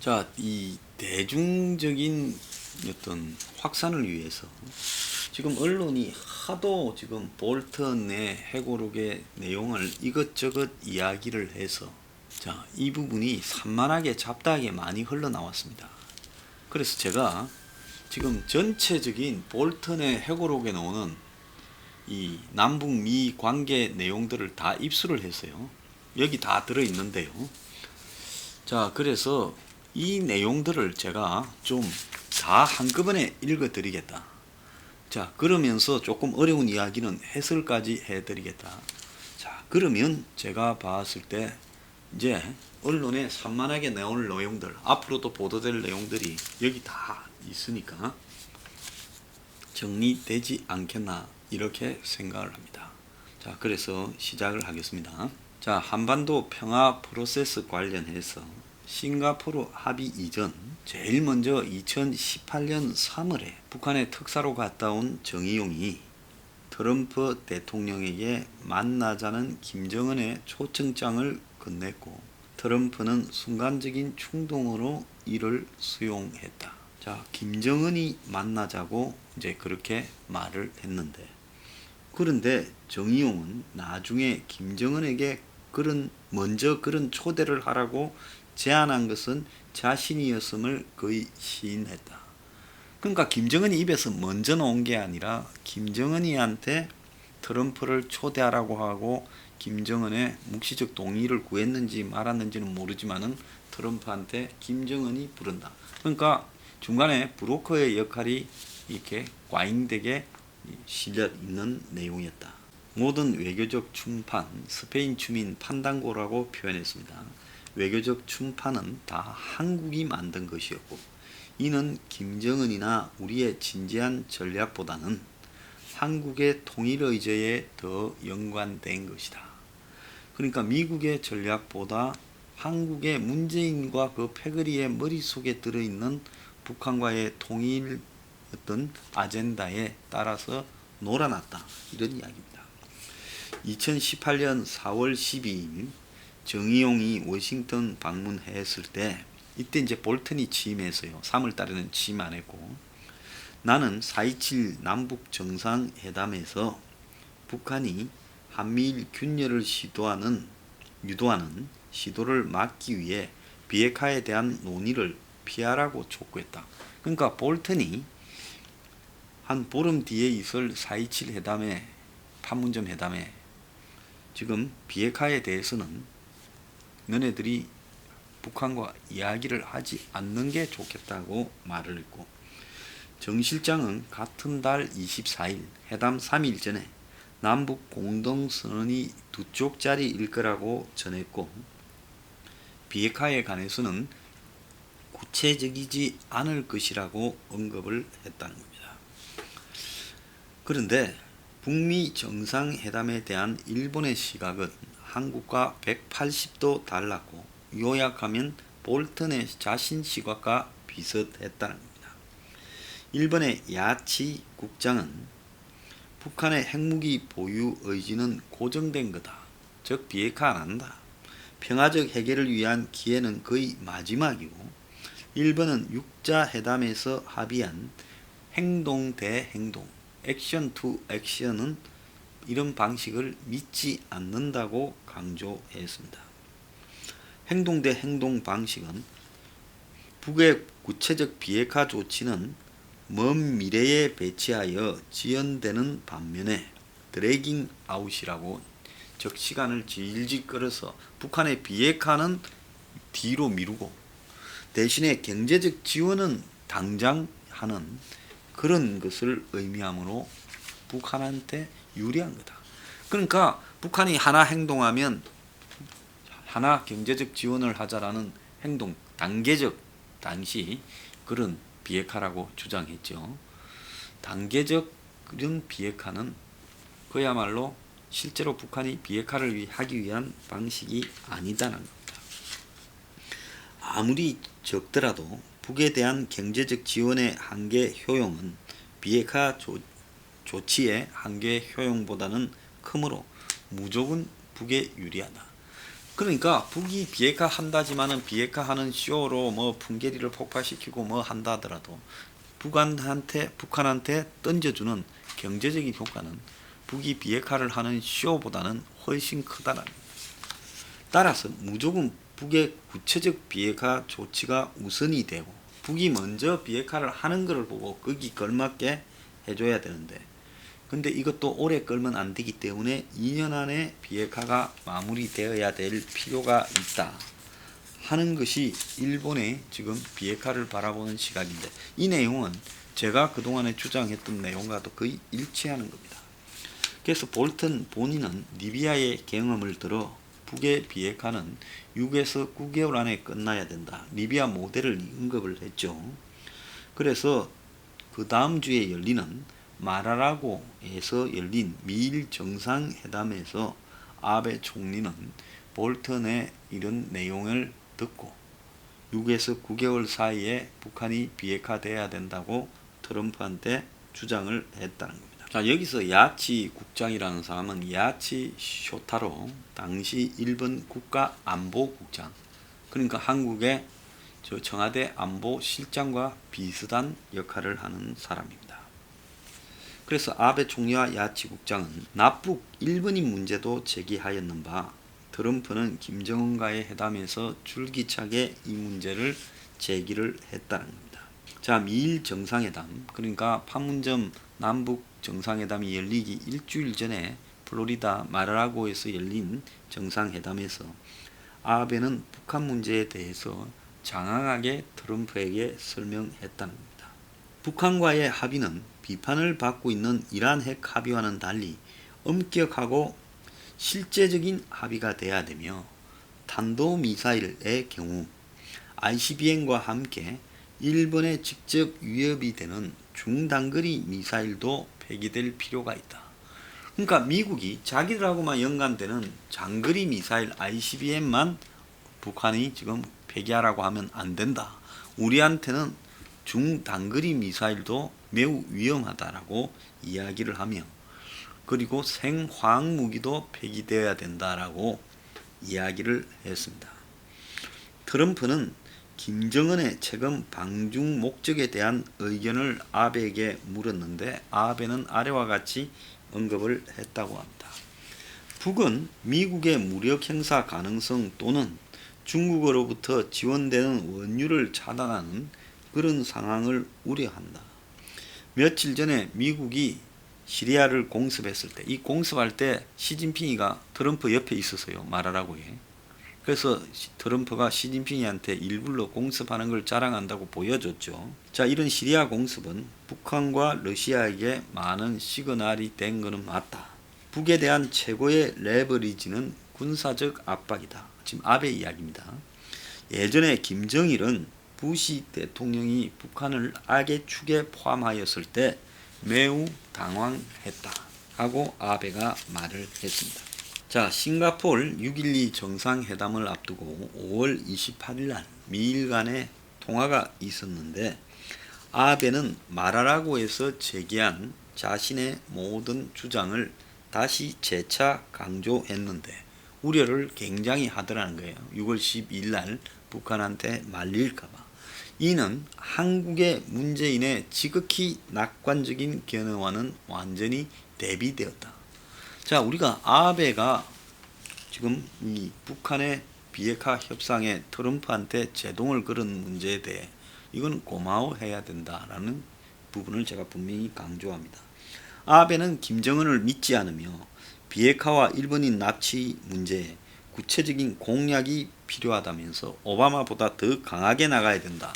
자, 이 대중적인 어떤 확산을 위해서 지금 언론이 하도 지금 볼턴의 회고록의 내용을 이것저것 이야기를 해서 자, 이 부분이 산만하게 잡다하게 많이 흘러나왔습니다. 그래서 제가 지금 전체적인 볼턴의 회고록에 나오는 이 남북미 관계 내용들을 다 입수를 했어요. 여기 다 들어있는데요. 자, 그래서 이 내용들을 제가 좀 다 한꺼번에 읽어 드리겠다. 자, 그러면서 조금 어려운 이야기는 해설까지 해 드리겠다. 자, 그러면 제가 봤을 때 이제 언론에 산만하게 나올 내용들, 앞으로도 보도될 내용들이 여기 다 있으니까 정리되지 않겠나 이렇게 생각을 합니다. 자, 그래서 시작을 하겠습니다. 자, 한반도 평화 프로세스 관련해서 싱가포르 합의 이전 제일 먼저 2018년 3월에 북한의 특사로 갔다 온 정의용이 트럼프 대통령에게 만나자는 김정은의 초청장을 건넸고 트럼프는 순간적인 충동으로 이를 수용했다. 자, 김정은이 만나자고 이제 그렇게 말을 했는데, 그런데 정의용은 나중에 김정은에게 먼저 그런 초대를 하라고 제안한 것은 자신이었음을 거의 시인했다. 그러니까 김정은이 입에서 먼저 나온 게 아니라 김정은이한테 트럼프를 초대하라고 하고 김정은의 묵시적 동의를 구했는지 말았는지는 모르지만은 트럼프한테 김정은이 부른다. 그러니까 중간에 브로커의 역할이 이렇게 과잉되게 실려 있는 내용이었다. 모든 외교적 충판, 스페인 주민 판단고라고 표현했습니다. 외교적 충판은 다 한국이 만든 것이었고 이는 김정은이나 우리의 진지한 전략보다는 한국의 통일 의제에 더 연관된 것이다. 그러니까 미국의 전략보다 한국의 문재인과 그 패거리의 머릿속에 들어있는 북한과의 통일 어떤 아젠다에 따라서 놀아났다. 이런 이야기입니다. 2018년 4월 12일 정의용이 워싱턴 방문했을 때 이때 이제 볼턴이 취임했어요. 3월 달에는 취임 안 했고, 나는 4.27 남북 정상회담에서 북한이 한미일 균열을 유도하는 시도를 막기 위해 비핵화에 대한 논의를 피하라고 촉구했다. 그러니까 볼턴이 한 보름 뒤에 있을 4.27 회담에, 판문점 회담에 지금 비핵화에 대해서는 너네들이 북한과 이야기를 하지 않는 게 좋겠다고 말을 했고, 정 실장은 같은 달 24일 회담 3일 전에 남북 공동선언이 두 쪽짜리일 거라고 전했고 비핵화에 관해서는 구체적이지 않을 것이라고 언급을 했다는 겁니다. 그런데 북미 정상회담에 대한 일본의 시각은 한국과 180도 달랐고 요약하면 볼턴의 자신 시각과 비슷했다는 겁니다. 일본의 야치 국장은 북한의 핵무기 보유 의지는 고정된 거다. 즉 비핵화 안 한다. 평화적 해결을 위한 기회는 거의 마지막이고 일본은 육자 회담에서 합의한 행동 대 행동, 액션 투 액션은 이런 방식을 믿지 않는다고 강조했습니다. 행동 대 행동 방식은 북의 구체적 비핵화 조치는 먼 미래에 배치하여 지연되는 반면에 드래깅 아웃이라고, 즉 시간을 질질 끌어서 북한의 비핵화는 뒤로 미루고 대신에 경제적 지원은 당장 하는 그런 것을 의미하므로 북한한테 유리한 거다. 그러니까 북한이 하나 행동하면 하나 경제적 지원을 하자라는 행동, 단계적 당시 그런 비핵화라고 주장했죠. 단계적 그런 비핵화는 그야말로 실제로 북한이 비핵화를 하기 위한 방식이 아니다는 겁니다. 아무리 적더라도 북에 대한 경제적 지원의 한계 효용은 비핵화 조치의 한계 효용보다는 크므로 무조건 북에 유리하다. 그러니까 북이 비핵화 한다지만은 비핵화하는 쇼로 뭐 풍계리를 폭파시키고 뭐 한다 하더라도 북한한테 던져주는 경제적인 효과는 북이 비핵화를 하는 쇼보다는 훨씬 크다는 겁니다. 따라서 무조건 북의 구체적 비핵화 조치가 우선이 되고 북이 먼저 비핵화를 하는 것을 보고 거기 걸맞게 해줘야 되는데, 근데 이것도 오래 끌면 안 되기 때문에 2년 안에 비핵화가 마무리되어야 될 필요가 있다 하는 것이 일본의 지금 비핵화를 바라보는 시각인데, 이 내용은 제가 그동안에 주장했던 내용과도 거의 일치하는 겁니다. 그래서 볼턴 본인은 리비아의 경험을 들어 북의 비핵화는 6에서 9개월 안에 끝나야 된다, 리비아 모델을 언급을 했죠. 그래서 그 다음 주에 열리는 마라라고에서 열린 미일 정상회담에서 아베 총리는 볼턴의 이런 내용을 듣고 6에서 9개월 사이에 북한이 비핵화돼야 된다고 트럼프한테 주장을 했다는 겁니다. 자, 여기서 야치 국장이라는 사람은 야치 쇼타로, 당시 일본 국가안보국장, 그러니까 한국의 청와대 안보실장과 비슷한 역할을 하는 사람입니다. 그래서 아베 총리와 야치 국장은 남북 일본인 문제도 제기하였는 바 트럼프는 김정은과의 회담에서 줄기차게 이 문제를 제기를 했다는 겁니다. 자, 미일 정상회담, 그러니까 판문점 남북 정상회담이 열리기 일주일 전에 플로리다 마라라고에서 열린 정상회담에서 아베는 북한 문제에 대해서 장황하게 트럼프에게 설명했다는 겁니다. 북한과의 합의는 비판을 받고 있는 이란 핵 합의와는 달리 엄격하고 실제적인 합의가 돼야 되며, 탄도미사일의 경우 ICBM과 함께 일본에 직접 위협이 되는 중단거리 미사일도 폐기될 필요가 있다. 그러니까 미국이 자기들하고만 연관되는 장거리 미사일 ICBM만 북한이 지금 폐기하라고 하면 안 된다, 우리한테는 중단거리 미사일도 매우 위험하다라고 이야기를 하며, 그리고 생화학무기도 폐기되어야 된다라고 이야기를 했습니다. 트럼프는 김정은의 최근 방중 목적에 대한 의견을 아베에게 물었는데 아베는 아래와 같이 언급을 했다고 합니다. 북은 미국의 무력 행사 가능성 또는 중국으로부터 지원되는 원유를 차단하는 그런 상황을 우려한다. 며칠 전에 미국이 시리아를 공습했을 때, 이 공습할 때 시진핑이가 트럼프 옆에 있었어요, 말하라고 해. 그래서 트럼프가 시진핑이한테 일부러 공습하는 걸 자랑한다고 보여줬죠. 자, 이런 시리아 공습은 북한과 러시아에게 많은 시그널이 된 것은 맞다. 북에 대한 최고의 레버리지는 군사적 압박이다. 지금 아베 이야기입니다. 예전에 김정일은 부시 대통령이 북한을 악의 축에 포함하였을 때 매우 당황했다 하고 아베가 말을 했습니다. 자, 싱가포르 6.12 정상회담을 앞두고 5월 28일 날 미일 간의 통화가 있었는데 아베는 마라라고에서 제기한 자신의 모든 주장을 다시 재차 강조했는데 우려를 굉장히 하더라는 거예요. 6월 12일 날 북한한테 말릴까봐. 이는 한국의 문재인의 지극히 낙관적인 견해와는 완전히 대비되었다. 자, 우리가 아베가 지금 이 북한의 비핵화 협상에 트럼프한테 제동을 걸은 문제에 대해 이건 고마워해야 된다라는 부분을 제가 분명히 강조합니다. 아베는 김정은을 믿지 않으며 비핵화와 일본인 납치 문제에 구체적인 공약이 필요하다면서 오바마보다 더 강하게 나가야 된다,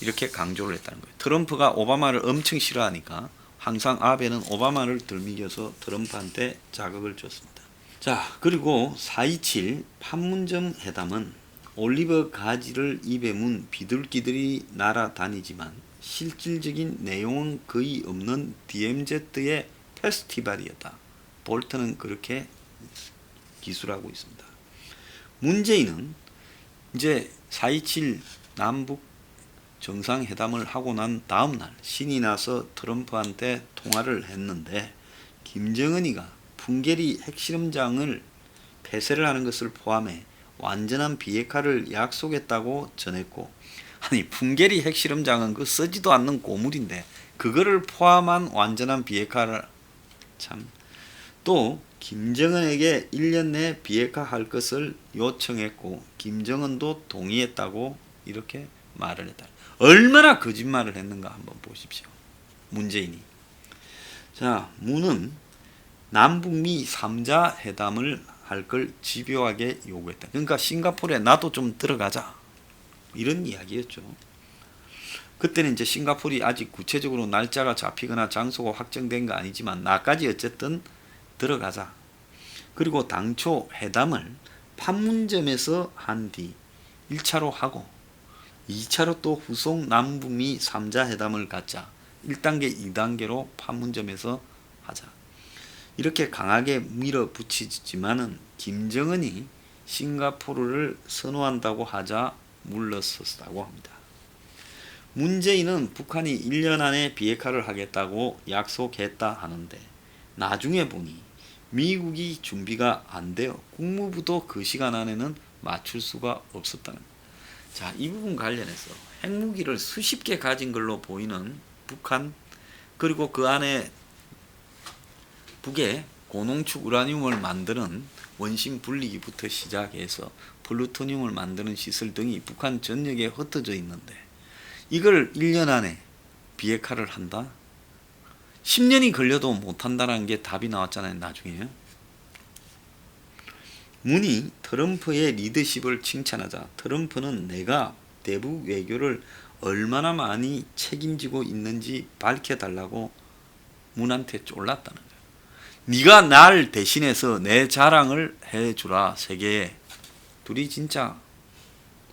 이렇게 강조를 했다는 거예요. 트럼프가 오바마를 엄청 싫어하니까 항상 아베는 오바마를 들미겨서 트럼프한테 자극을 줬습니다. 자, 그리고 4.27 판문점 회담은 올리브 가지를 입에 문 비둘기들이 날아다니지만 실질적인 내용은 거의 없는 DMZ의 페스티벌이었다. 볼턴은 그렇게 기술하고 있습니다. 문재인은 이제 4.27 남북 정상회담을 하고 난 다음 날 신이 나서 트럼프한테 통화를 했는데 김정은이가 풍계리 핵실험장을 폐쇄를 하는 것을 포함해 완전한 비핵화를 약속했다고 전했고, 아니 풍계리 핵실험장은 그 쓰지도 않는 고물인데 그거를 포함한 완전한 비핵화를 참. 또 김정은에게 1년 내 비핵화할 것을 요청했고 김정은도 동의했다고 이렇게 말을 했다. 얼마나 거짓말을 했는가 한번 보십시오. 문재인이. 자, 문은 남북미 3자 회담을 할 걸 집요하게 요구했다. 그러니까 싱가포르에 나도 좀 들어가자. 이런 이야기였죠. 그때는 이제 싱가포르이 아직 구체적으로 날짜가 잡히거나 장소가 확정된 거 아니지만 나까지 어쨌든 들어가자. 그리고 당초 회담을 판문점에서 한 뒤 1차로 하고 2차로 또 후속 남북미 3자 회담을 갖자. 1단계, 2단계로 판문점에서 하자. 이렇게 강하게 밀어붙이지만은 김정은이 싱가포르를 선호한다고 하자 물러섰다고 합니다. 문재인은 북한이 1년 안에 비핵화를 하겠다고 약속했다 하는데 나중에 보니 미국이 준비가 안 되어 국무부도 그 시간 안에는 맞출 수가 없었다는 겁니다. 자, 이 부분 관련해서 핵무기를 수십 개 가진 걸로 보이는 북한, 그리고 그 안에 북에 고농축 우라늄을 만드는 원심 분리기부터 시작해서 플루토늄을 만드는 시설 등이 북한 전역에 흩어져 있는데 이걸 1년 안에 비핵화를 한다? 10년이 걸려도 못한다는 게 답이 나왔잖아요. 나중에. 문이 트럼프의 리더십을 칭찬하자 트럼프는 내가 대북 외교를 얼마나 많이 책임지고 있는지 밝혀달라고 문한테 쫄랐다는 거예요. 네가 날 대신해서 내 자랑을 해주라 세계에. 둘이 진짜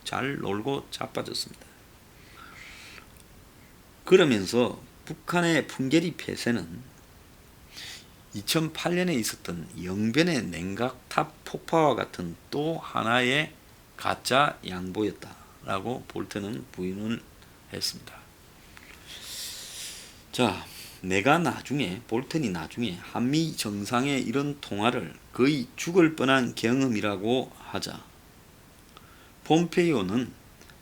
잘 놀고 자빠졌습니다. 그러면서 북한의 풍계리 폐쇄는 2008년에 있었던 영변의 냉각탑 폭파와 같은 또 하나의 가짜 양보였다라고 볼트는 부인을 했습니다. 자, 볼턴이 나중에 한미 정상의 이런 통화를 거의 죽을 뻔한 경험이라고 하자 폼페이오는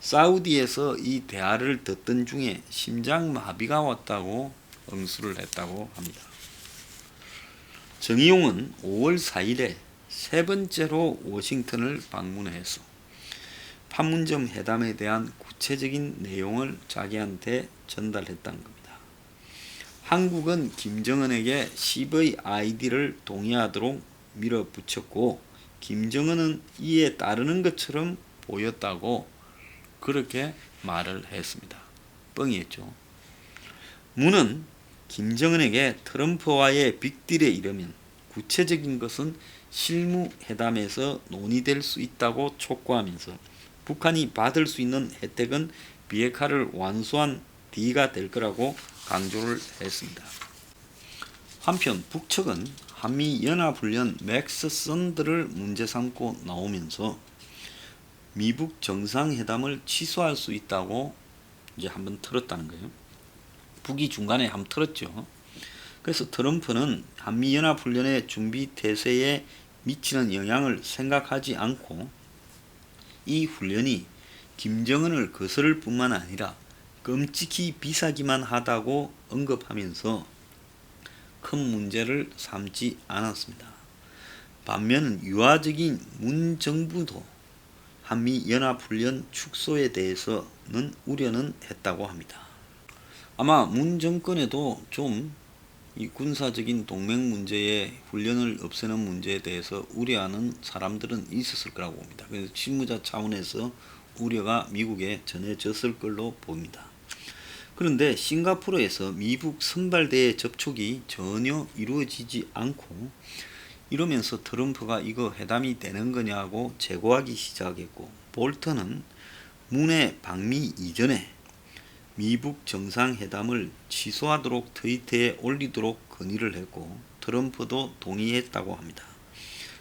사우디에서 이 대화를 듣던 중에 심장마비가 왔다고 응수를 했다고 합니다. 정의용은 5월 4일에 세 번째로 워싱턴을 방문해서 판문점 회담에 대한 구체적인 내용을 자기한테 전달했다는 겁니다. 한국은 김정은에게 CVID를 동의하도록 밀어붙였고 김정은은 이에 따르는 것처럼 보였다고 그렇게 말을 했습니다. 뻥이었죠. 문은 김정은에게 트럼프와의 빅딜에 이르면 구체적인 것은 실무회담에서 논의될 수 있다고 촉구하면서 북한이 받을 수 있는 혜택은 비핵화를 완수한 뒤가 될 거라고 강조를 했습니다. 한편 북측은 한미연합훈련 맥스 썬더를 문제 삼고 나오면서 미북 정상회담을 취소할 수 있다고 이제 한번 틀었다는 거예요. 북이 중간에 한번 틀었죠. 그래서 트럼프는 한미연합훈련의 준비 태세에 미치는 영향을 생각하지 않고 이 훈련이 김정은을 거스를 뿐만 아니라 끔찍히 비싸기만 하다고 언급하면서 큰 문제를 삼지 않았습니다. 반면 유화적인 문 정부도 한미연합훈련 축소에 대해서는 우려는 했다고 합니다. 아마 문 정권에도 좀 이 군사적인 동맹 문제에 훈련을 없애는 문제에 대해서 우려하는 사람들은 있었을 거라고 봅니다. 그래서 실무자 차원에서 우려가 미국에 전해졌을 걸로 보입니다. 그런데 싱가포르에서 미북 선발대의 접촉이 전혀 이루어지지 않고 이러면서 트럼프가 이거 회담이 되는 거냐고 재고하기 시작했고 볼턴은 문의 방미 이전에 미북 정상회담을 취소하도록 트위터에 올리도록 건의를 했고 트럼프도 동의했다고 합니다.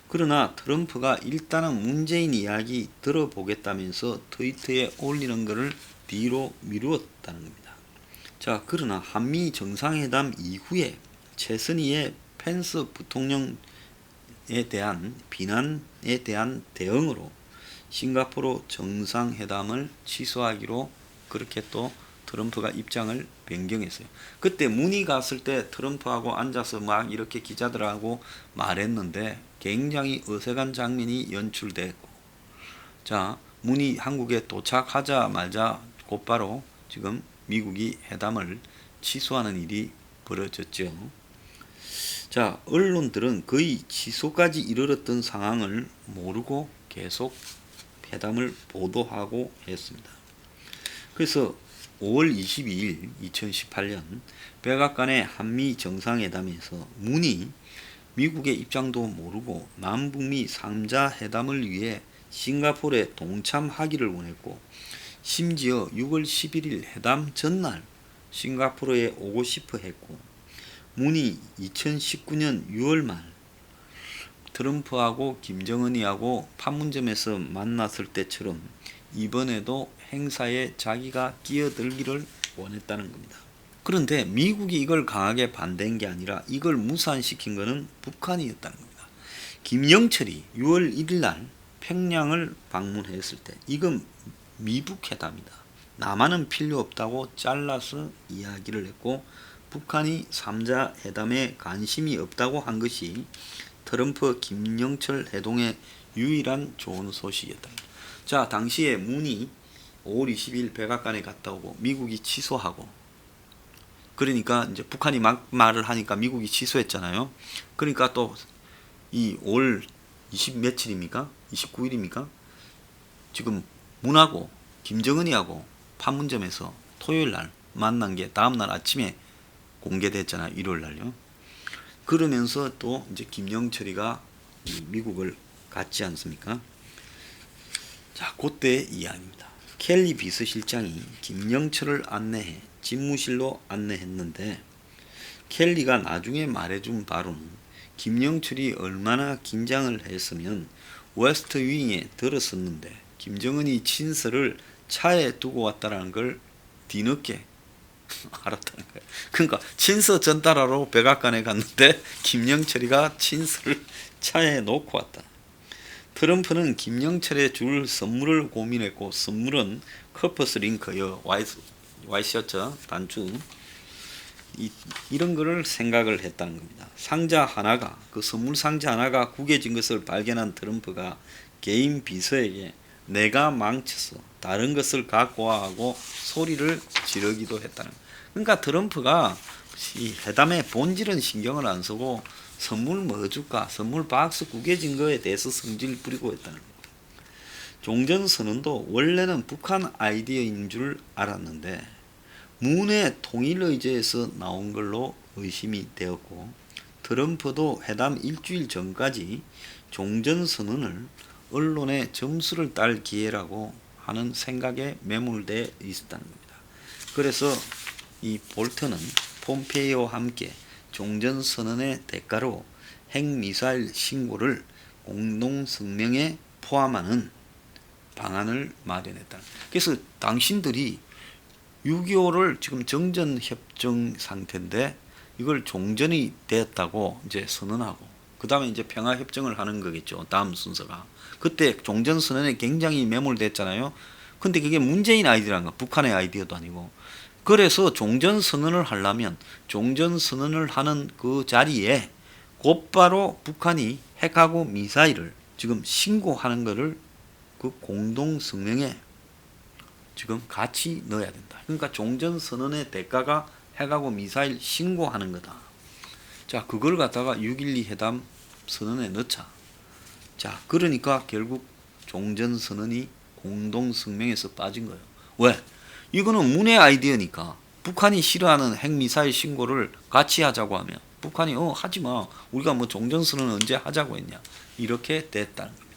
그러나 트럼프가 일단은 문재인 이야기 들어보겠다면서 트위터에 올리는 것을 뒤로 미루었다는 겁니다. 자, 그러나 한미 정상회담 이후에 최선희의 펜스 부통령에 대한 비난에 대한 대응으로 싱가포르 정상회담을 취소하기로 그렇게 또 트럼프가 입장을 변경했어요. 그때 문이 갔을 때 트럼프하고 앉아서 막 이렇게 기자들하고 말했는데 굉장히 어색한 장면이 연출됐고, 자, 문이 한국에 도착하자마자 곧바로 지금 미국이 회담을 취소하는 일이 벌어졌죠. 자, 언론들은 거의 취소까지 이르렀던 상황을 모르고 계속 회담을 보도하고 했습니다. 그래서 5월 22일 2018년 백악관의 한미 정상회담에서 문이 미국의 입장도 모르고 남북미 3자 회담을 위해 싱가포르에 동참하기를 원했고, 심지어 6월 11일 회담 전날 싱가포르에 오고 싶어 했고, 문이 2019년 6월 말 트럼프하고 김정은이하고 판문점에서 만났을 때처럼 이번에도 행사에 자기가 끼어들기를 원했다는 겁니다. 그런데 미국이 이걸 강하게 반대한 게 아니라 이걸 무산시킨 것은 북한이었다는 겁니다. 김영철이 6월 1일 날 평양을 방문했을 때 이건 미북 회담이다, 남한은 필요 없다고 잘라서 이야기를 했고, 북한이 3자 회담에 관심이 없다고 한 것이 트럼프 김영철 회동의 유일한 좋은 소식이었다. 자, 당시에 문이 5월 20일 백악관에 갔다 오고 미국이 취소하고, 그러니까 이제 북한이 막 말을 하니까 미국이 취소했잖아요. 그러니까 또 이 5월 20 며칠입니까? 29일입니까? 지금 문하고 김정은이하고 판문점에서 토요일 날 만난 게 다음날 아침에 공개됐잖아요. 1월 날요. 그러면서 또 이제 김영철이가 미국을 갔지 않습니까? 자, 그때 이야기입니다. 켈리 비서실장이 김영철을 안내해 집무실로 안내했는데, 켈리가 나중에 말해준 바로는 김영철이 얼마나 긴장을 했으면 웨스트 윙에 들었었는데 김정은이 친서를 차에 두고 왔다는 걸 뒤늦게 알았다는 거예요. 그러니까 친서 전달하러 백악관에 갔는데 김영철이가 친서를 차에 놓고 왔다. 트럼프는 김영철에 줄 선물을 고민했고, 선물은 커퍼스 링크, 와이셔츠 단추, 이런 거를 생각을 했다는 겁니다. 상자 하나가, 그 선물 상자 하나가 구겨진 것을 발견한 트럼프가 개인 비서에게 내가 망쳤어, 다른 것을 갖고 와 하고 소리를 지르기도 했다는 거예요. 그러니까 트럼프가 이 회담의 본질은 신경을 안 쓰고 선물 뭐 줄까, 선물 박스 구겨진 거에 대해서 성질 부리고 했다는 거예요. 종전선언도 원래는 북한 아이디어인 줄 알았는데 문의 통일 의제에서 나온 걸로 의심이 되었고, 트럼프도 회담 일주일 전까지 종전선언을 언론에 점수를 딸 기회라고 하는 생각에 매몰되어 있었다는 겁니다. 그래서 이 볼턴은 폼페이오와 함께 종전선언의 대가로 핵미사일 신고를 공동성명에 포함하는 방안을 마련했다. 그래서 당신들이 6.25를 지금 정전협정 상태인데 이걸 종전이 되었다고 이제 선언하고, 그 다음에 이제 평화협정을 하는 거겠죠. 다음 순서가. 그때 종전선언에 굉장히 매몰됐잖아요. 근데 그게 문재인 아이디어란가, 북한의 아이디어도 아니고. 그래서 종전선언을 하려면 종전선언을 하는 그 자리에 곧바로 북한이 핵하고 미사일을 지금 신고하는 거를 그 공동성명에 지금 같이 넣어야 된다. 그러니까 종전선언의 대가가 핵하고 미사일 신고하는 거다. 자, 그걸 갖다가 6.12 회담 선언에 넣자. 자, 그러니까 결국 종전선언이 공동성명에서 빠진 거예요. 왜? 이거는 문의 아이디어니까 북한이 싫어하는 핵미사일 신고를 같이 하자고 하면 북한이 하지마, 우리가 뭐 종전선언 언제 하자고 했냐, 이렇게 됐다는 거예요.